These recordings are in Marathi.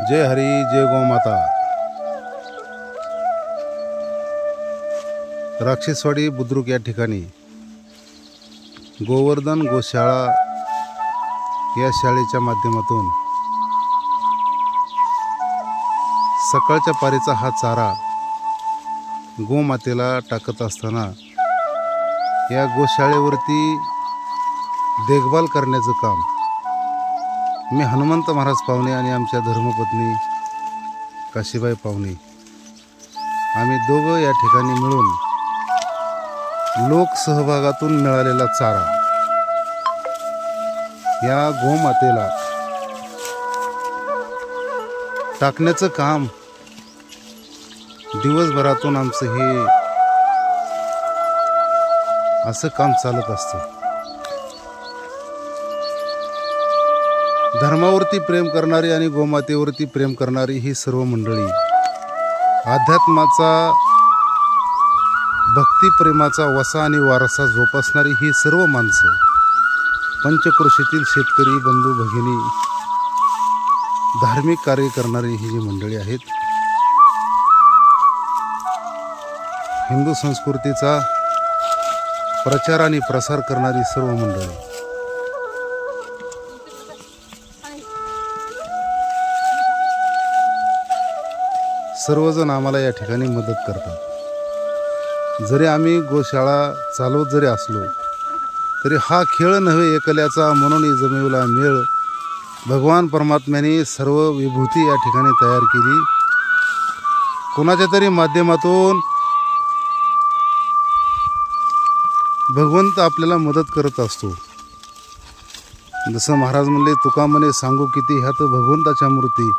जय हरी जय गोमाता। राक्षसवाडी बुद्रुक या ठिकाणी गोवर्धन गोशाळा या शाळेच्या माध्यमातून सकाळच्या पारीचा हा चारा गोमातेला टाकत असताना या गोशाळेवरती देखभाल करण्याचं काम मी हनुमंत महाराज पावणे आणि आमच्या धर्मपत्नी काशीबाई पावणे आम्ही दोघं या ठिकाणी मिळून लोकसहभागातून मिळालेला चारा या गोमातेला टाकण्याचं काम दिवसभरातून आमचं हे असं काम चालत असतं। धर्मावरती प्रेम करणारी आणि गोमातेवरती प्रेम करणारी ही सर्व मंडळी, अध्यात्माचा भक्तिप्रेमाचा वसा आणि वारसा जोपासणारी ही सर्व माणसं, पंचक्रोशीतील शेतकरी बंधू भगिनी, धार्मिक कार्य करणारी ही जी मंडळी आहेत, हिंदू संस्कृतीचा प्रचार आणि प्रसार करणारी सर्व मंडळी, सर्वजण आम्हाला या ठिकाणी मदत करतात। जरी आम्ही गोशाळा चालवत जरी असलो तरी हा खेळ नव्हे एकल्याचा, म्हणून जमिवला मेळ। भगवान परमात्म्याने सर्व विभूती या ठिकाणी तयार केली। कोणाच्या तरी माध्यमातून भगवंत आपल्याला मदत करत असतो। जसं महाराज म्हणले, तुका म्हणे सांगू किती ह्यात भगवंताच्या मूर्ती।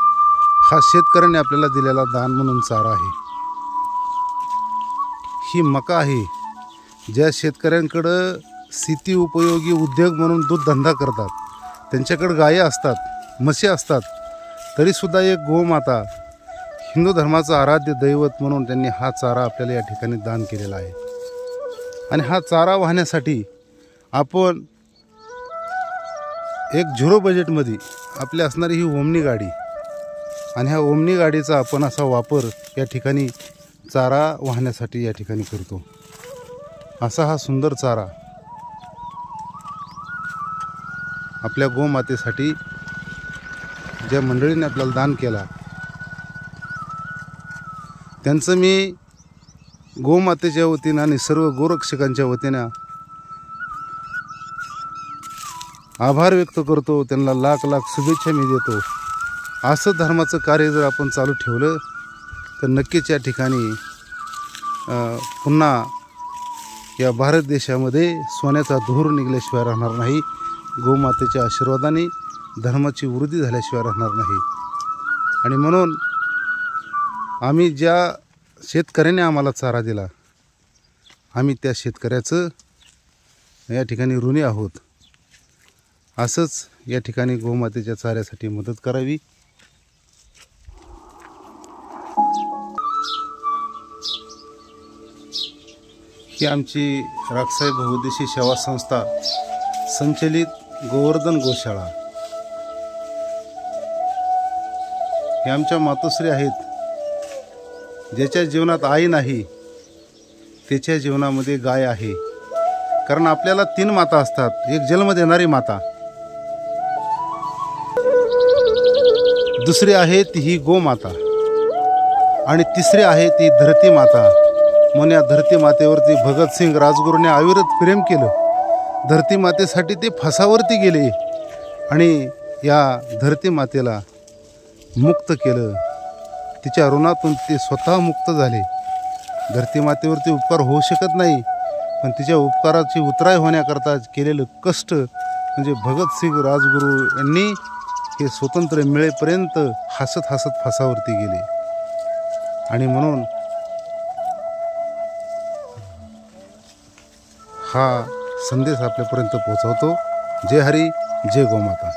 हा शेतकऱ्याने आपल्याला दिलेला दान म्हणून चारा आहे। ही मका आहे। ज्या शेतकऱ्यांकडं शेती उपयोगी उद्योग म्हणून दूध धंदा करतात, त्यांच्याकडे गायी असतात, म्हशी असतात, तरीसुद्धा एक गोमाता हिंदू धर्माचं आराध्य दैवत म्हणून त्यांनी हा चारा आपल्याला या ठिकाणी दान केलेला आहे। आणि हा चारा वाहण्यासाठी आपण एक 0 बजेटमध्ये आपली असणारी ही ओमनी गाडी, आणि ह्या ओमनी गाडीचा आपण असा वापर या ठिकाणी चारा वाहण्यासाठी या ठिकाणी करतो। असा हा सुंदर चारा आपल्या गोमातेसाठी ज्या मंडळीने आपल्याला दान केला, त्यांचं मी गोमातेच्या वतीनं आणि सर्व गोरक्षकांच्या वतीनं आभार व्यक्त करतो। त्यांना लाख लाख शुभेच्छा मी देतो। असं धर्माचं कार्य जर आपण चालू ठेवलं तर नक्कीच या ठिकाणी पुन्हा या भारत देशामध्ये सोन्याचा धूर निघल्याशिवाय राहणार नाही। गोमातेच्या आशीर्वादाने धर्माची वृद्धी झाल्याशिवाय राहणार नाही। आणि म्हणून आम्ही ज्या शेतकऱ्याने आम्हाला चारा दिला, आम्ही त्या शेतकऱ्याचं या ठिकाणी ऋणी आहोत। असंच या ठिकाणी गोमातेच्या चाऱ्यासाठी मदत करावी। ही आमची राक्षसाई बहुउद्देशीय सेवा संस्था संचलित गोवर्धन गोशाळा, हे आमच्या मातोश्री आहेत। ज्याच्या जीवनात आई नाही त्याच्या जीवनामध्ये गाय आहे। कारण आपल्याला 3 माता असतात। एक जन्म देणारी माता, दुसरी आहे ती ही गोमाता, आणि तिसरी आहे ती धरती माता। म्हणून या धरती मातेवरती भगतसिंग राजगुरूने अविरत प्रेम केलं। धरती मातेसाठी ते फासावरती गेले आणि या धरती मातेला मुक्त केलं। तिच्या ऋणातून ते स्वतः मुक्त झाले। धरती मातेवरती उपकार होऊ शकत नाही, पण तिच्या उपकाराची उतराई होण्याकरता केलेलं कष्ट म्हणजे भगतसिंग राजगुरू यांनी हे स्वतंत्र मिळेपर्यंत हसत हसत फासावरती गेले। आणि म्हणून हा संदेश आपल्यापर्यंत पोहोचवतो। जय हरी जय गोमाता।